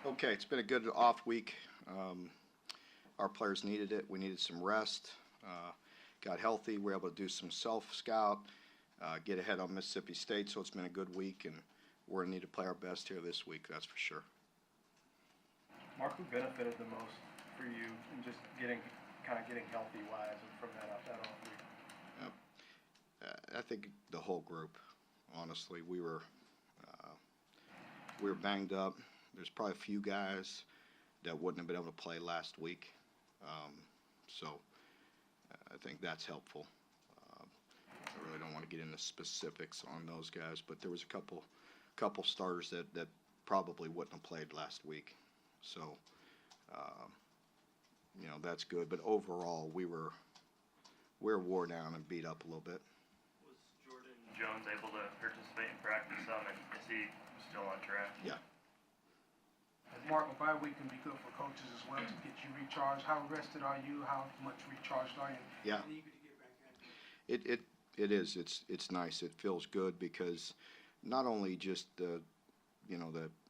Okay, it's been a good off week. Um, our players needed it. We needed some rest. Got healthy. We were able to do some self-scout, get ahead on Mississippi State. So it's been a good week, and we're going to need to play our best here this week. That's for sure. Mark, who benefited the most for you in just getting healthy wise and from that off week? I think the whole group. Honestly, we were banged up. There's probably a few guys that wouldn't have been able to play last week. So I think that's helpful. I really don't want to get into specifics on those guys, but there was a couple starters that probably wouldn't have played last week. So that's good. But overall, we were wore down and beat up a little bit. Was Jordan Jones able to participate in practice some, and is he still on track? Yeah. Mark, a bye week can be good for coaches as well to get you recharged. How rested are you? How much recharged are you? Yeah. And eager to get back at it? It is. It's nice. It feels good because not only just the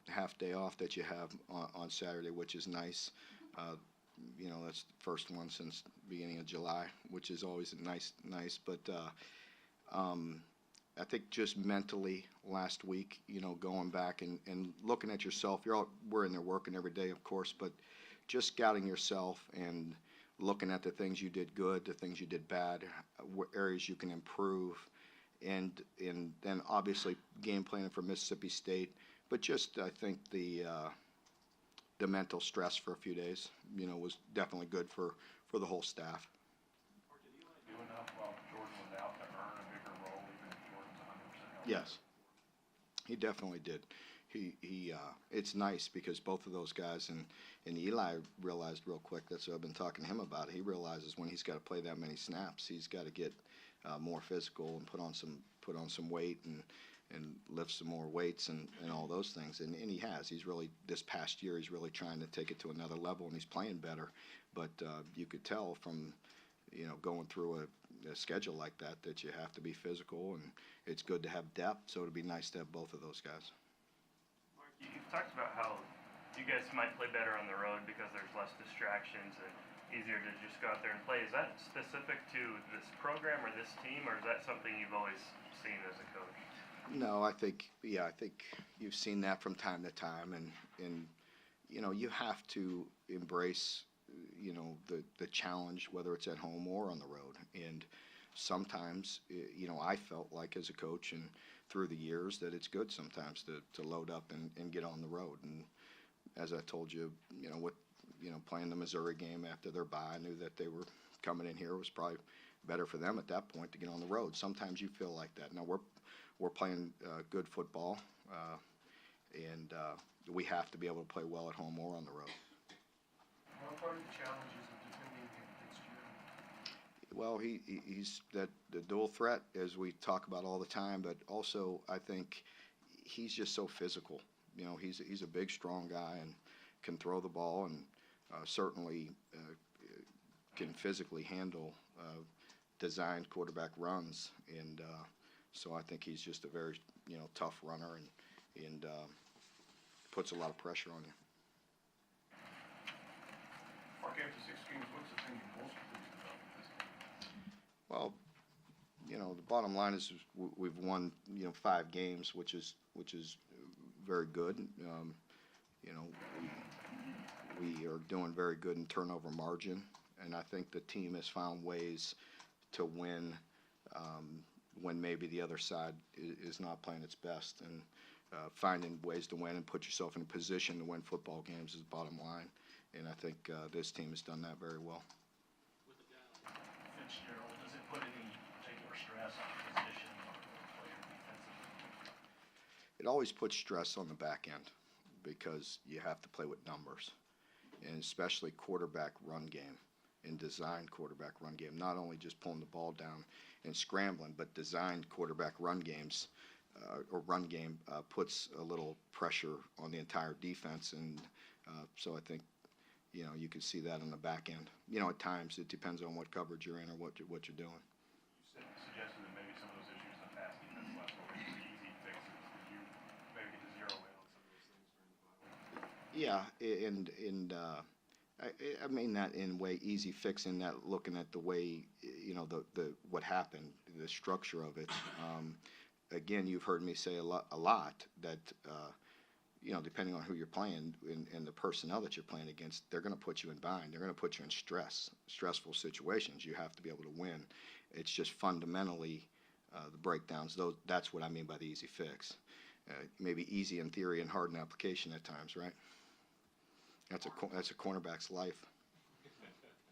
half day off that you have on Saturday, which is nice. That's the first one since beginning of July, which is always nice. But I think just mentally last week, going back and looking at yourself, we're in there working every day, of course, but just scouting yourself and looking at the things you did good, the things you did bad, what areas you can improve, and then obviously game planning for Mississippi State. But just I think the mental stress for a few days, was definitely good for the whole staff. Or did Eli do enough while Jordan was out to earn a bigger role, even if Jordan's 100% healthy? Yes, he definitely did. It's nice because both of those guys and Eli realized real quick. That's what I've been talking to him about. He realizes when he's got to play that many snaps, he's got to get more physical and put on some weight and lift some more weights and all those things. And he has. He's really, this past year, he's really trying to take it to another level, and he's playing better. But you could tell from, going through a schedule like that you have to be physical, and it's good to have depth. So it'd be nice to have both of those guys. Mark, you've talked about how you guys might play better on the road because there's less distractions and easier to just go out there and play. Is that specific to this program or this team, or is that something you've always seen as a coach? No, I think you've seen that from time to time, and you have to embrace the challenge, whether it's at home or on the road. And sometimes I felt like as a coach and through the years that it's good sometimes to load up and get on the road. And as I told you, with playing the Missouri game after their bye, I knew that they were coming in here. It was probably better for them at that point to get on the road. Sometimes you feel like that. Now we're playing good football, and we have to be able to play well at home or on the road. What part of the challenges of defending against you? Well, he's the dual threat, as we talk about all the time, but also I think he's just so physical. He's a big, strong guy and can throw the ball, and certainly can physically handle designed quarterback runs. And so I think he's just a very tough runner and puts a lot of pressure on you. Mark, after 6 games, what's the thing you're most pleased about with this team? Well, the bottom line is we've won 5 games, which is very good. We are doing very good in turnover margin, and I think the team has found ways to win when maybe the other side is not playing its best, and finding ways to win and put yourself in a position to win football games is the bottom line. And I think this team has done that very well. With a guy like Fitzgerald, does it put any particular stress on the position or the player defensively? It always puts stress on the back end because you have to play with numbers, and especially quarterback run game and designed quarterback run game. Not only just pulling the ball down and scrambling, but designed quarterback run games or run game puts a little pressure on the entire defense, and so I think you can see that on the back end. At times it depends on what coverage you're in or what you're doing. You suggested that maybe some of those issues in the pass defense last week were easy fixes. Did you maybe get to zero in on some of those things during the bye week? Yeah, I mean that in way easy fix in that looking at the way the what happened, the structure of it. Again, you've heard me say a lot that depending on who you're playing and the personnel that you're playing against, they're going to put you in bind. They're going to put you in stressful situations. You have to be able to win. It's just fundamentally the breakdowns. That's what I mean by the easy fix. Maybe easy in theory and hard in application at times, right? That's a cornerback's life.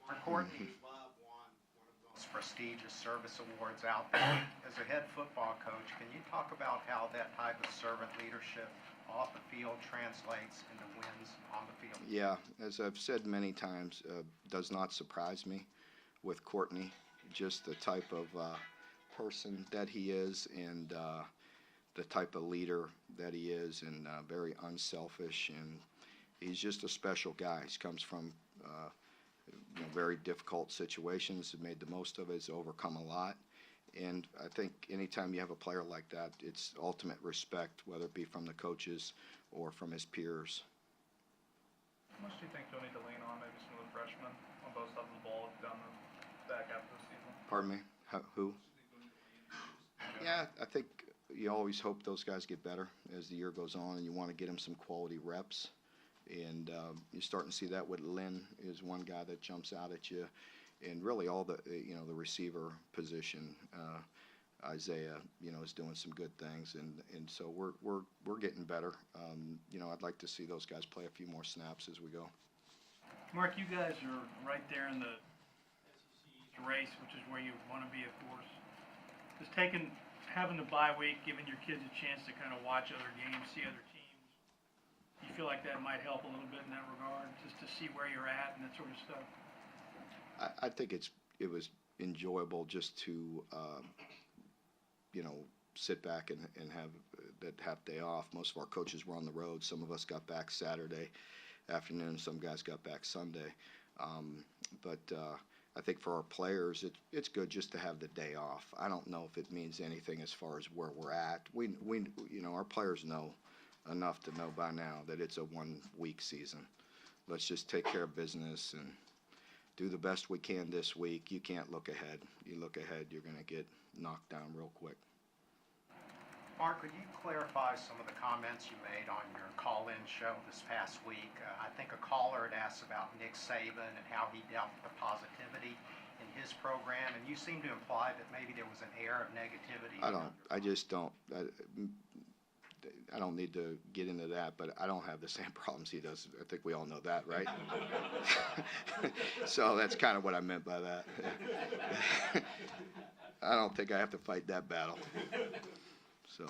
Mark Courtney won one of the most prestigious service awards out there. As a head football coach, can you talk about how that type of servant leadership off the field translates into wins on the field? Yeah, as I've said many times, does not surprise me with Courtney. Just the type of person that he is, and the type of leader that he is, and very unselfish, and he's just a special guy. He comes from very difficult situations, has made the most of it, has overcome a lot. And I think anytime you have a player like that, it's ultimate respect, whether it be from the coaches or from his peers. How much do you think you'll need to lean on maybe some of the freshmen on both sides of the ball down the back half of the season? Pardon me? Who? Yeah, I think you always hope those guys get better as the year goes on, and you want to get them some quality reps. And you're starting to see that with Lynn is one guy that jumps out at you, and really all the the receiver position. Isaiah, is doing some good things, and so we're getting better. I'd like to see those guys play a few more snaps as we go. Mark, you guys are right there in the SEC race, which is where you want to be, of course. Just having the bye week, giving your kids a chance to kind of watch other games, see other teams. Do you feel like that might help a little bit in that regard, just to see where you're at and that sort of stuff? I think it was enjoyable just to sit back and have that half day off. Most of our coaches were on the road. Some of us got back Saturday afternoon. Some guys got back Sunday. But I think for our players, it's good just to have the day off. I don't know if it means anything as far as where we're at. We our players know enough to know by now that it's a 1 week season. Let's just take care of business and do the best we can this week. You can't look ahead. You look ahead, you're going to get knocked down real quick. Mark, could you clarify some of the comments you made on your call-in show this past week? I think a caller had asked about Nick Saban and how he dealt with the positivity in his program, and you seemed to imply that maybe there was an air of negativity. I just don't. I don't need to get into that, but I don't have the same problems he does. I think we all know that, right? So that's kind of what I meant by that. I don't think I have to fight that battle. So.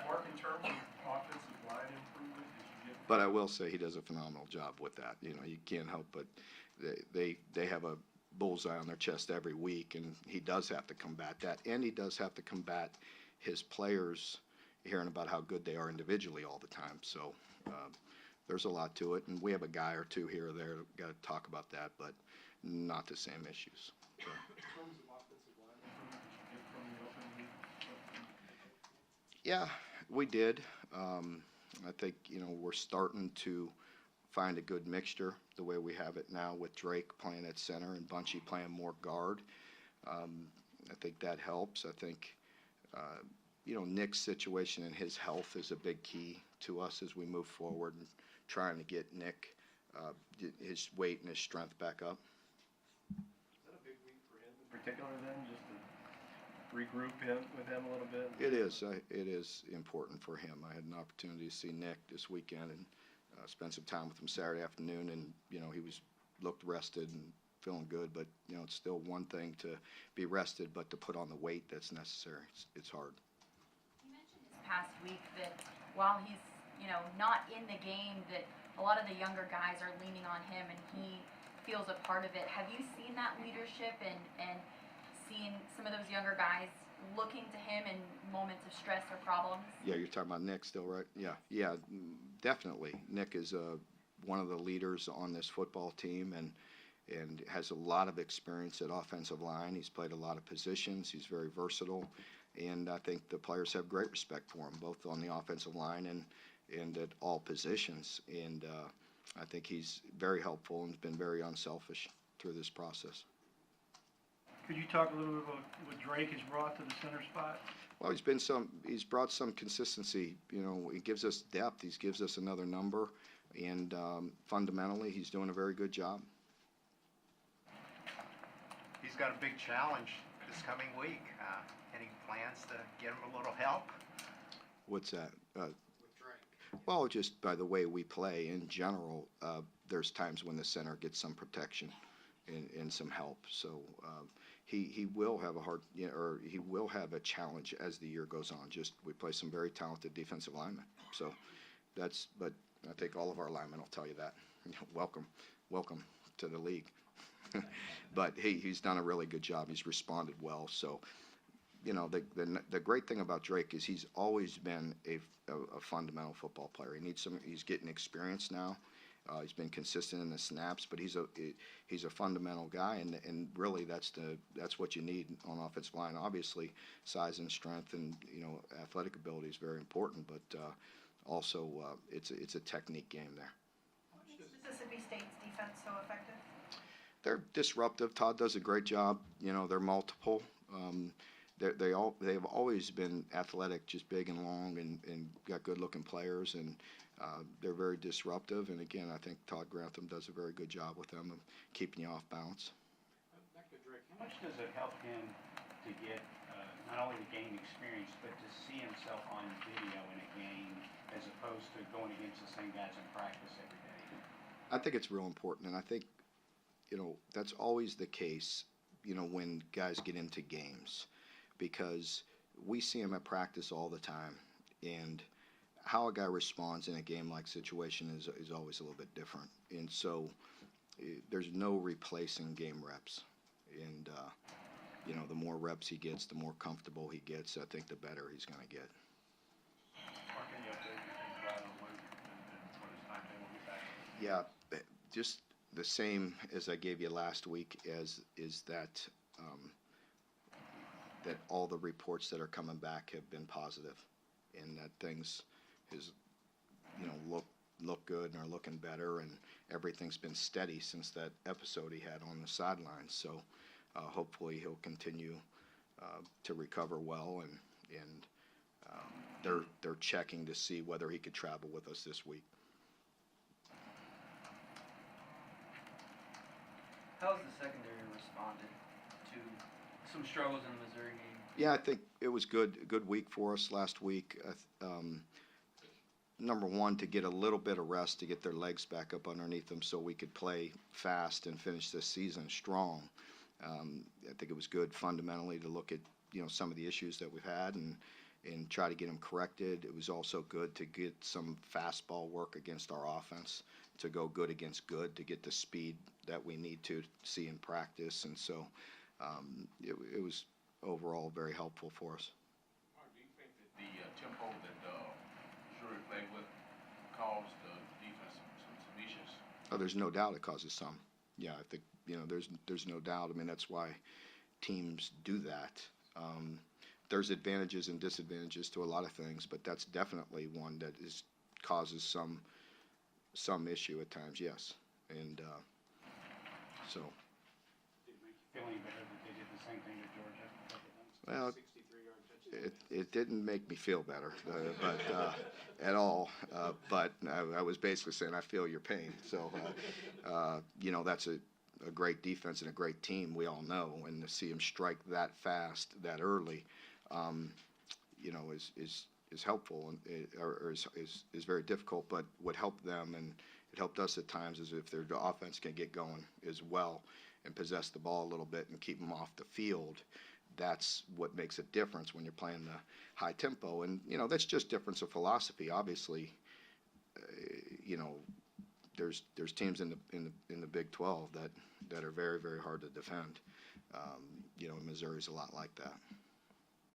Mark, in terms of offensive line improvement, did you get? But I will say he does a phenomenal job with that. You can't help but they have a bullseye on their chest every week, and he does have to combat that, and he does have to combat his players hearing about how good they are individually all the time. So there's a lot to it, and we have a guy or two here or there that got to talk about that, but not the same issues. So. In terms of offensive line improvement, did you get from the open league? Yeah, we did. I think we're starting to find a good mixture the way we have it now with Drake playing at center and Bunchy playing more guard. I think that helps. I think Nick's situation and his health is a big key to us as we move forward and trying to get Nick his weight and his strength back up. Is that a big week for him in particular then, just to regroup with him a little bit? It is. It is important for him. I had an opportunity to see Nick this weekend and spend some time with him Saturday afternoon, and he looked rested and feeling good. But it's still one thing to be rested, but to put on the weight that's necessary, it's hard. You mentioned this past week that while he's not in the game, that a lot of the younger guys are leaning on him, and he feels a part of it. Have you seen that leadership and seen some of those younger guys looking to him in moments of stress or problems? Yeah, you're talking about Nick still, right? Yeah, definitely. Nick is one of the leaders on this football team, and has a lot of experience at offensive line. He's played a lot of positions. He's very versatile, and I think the players have great respect for him, both on the offensive line and and at all positions. And I think he's very helpful and been very unselfish through this process. Could you talk a little bit about what Drake has brought to the center spot? Well, he's brought some consistency. You know, he gives us depth. He gives us another number, and fundamentally, he's doing a very good job. He's got a big challenge this coming week. Any plans to get him a little help? What's that? With Drake. Well, just by the way we play in general, there's times when the center gets some protection and some help. So he will have he will have a challenge as the year goes on. Just we play some very talented defensive linemen. So but I think all of our linemen will tell you that. Welcome to the league. But he's done a really good job. He's responded well. So, you know, the great thing about Drake is he's always been a fundamental football player. He's getting experience now. He's been consistent in the snaps, but he's a fundamental guy, and really that's what you need on offensive line. Obviously, size and strength and athletic ability is very important, but also it's a technique game there. What makes Mississippi State's defense so effective? They're disruptive. Todd does a great job. You know, they're multiple. They've always been athletic, just big and long, and got good-looking players, and they're very disruptive. And again, I think Todd Grantham does a very good job with them of keeping you off balance. Back to Drake, how much does it help him to get not only to gain experience, but to see himself on video in a game as opposed to going against the same guys in practice every day? I think it's real important, and I think that's always the case. When guys get into games, because we see him at practice all the time, and how a guy responds in a game-like situation is always a little bit different. And so there's no replacing game reps. And, the more reps he gets, the more comfortable he gets, I think the better he's going to get. Mark, any update you think about on when and what his timetable will be back? Yeah, just the same as I gave you last week is that that all the reports that are coming back have been positive, and that things look good and are looking better, and everything's been steady since that episode he had on the sidelines. So hopefully he'll continue to recover well, and they're checking to see whether he could travel with us this week. How has the secondary responded to some struggles in the Missouri game? Yeah, I think it was good week for us last week. Number one, to get a little bit of rest, to get their legs back up underneath them so we could play fast and finish this season strong. I think it was good fundamentally to look at some of the issues that we've had and try to get them corrected. It was also good to get some fastball work against our offense, to go good against good, to get the speed that we need to see in practice. And so it was overall very helpful for us. Mark, do you think that the tempo that Missouri played with caused the defense some issues? Oh, there's no doubt it causes some. Yeah, I think there's no doubt. I mean, that's why teams do that. There's advantages and disadvantages to a lot of things, but that's definitely one that causes some issue at times. Yes, and so. Did it make you feel any better that they did the same thing to Georgia? Well, 63-yard touchdown. it didn't make me feel better, but at all. But I was basically saying I feel your pain. So, that's a great defense and a great team. We all know, and to see him strike that fast, that early, is helpful or is very difficult. But what helped them and it helped us at times is if their offense can get going as well and possess the ball a little bit and keep them off the field. That's what makes a difference when you're playing the high tempo, and that's just difference of philosophy. Obviously, there's teams in the Big 12 that are very, very hard to defend. Missouri's a lot like that.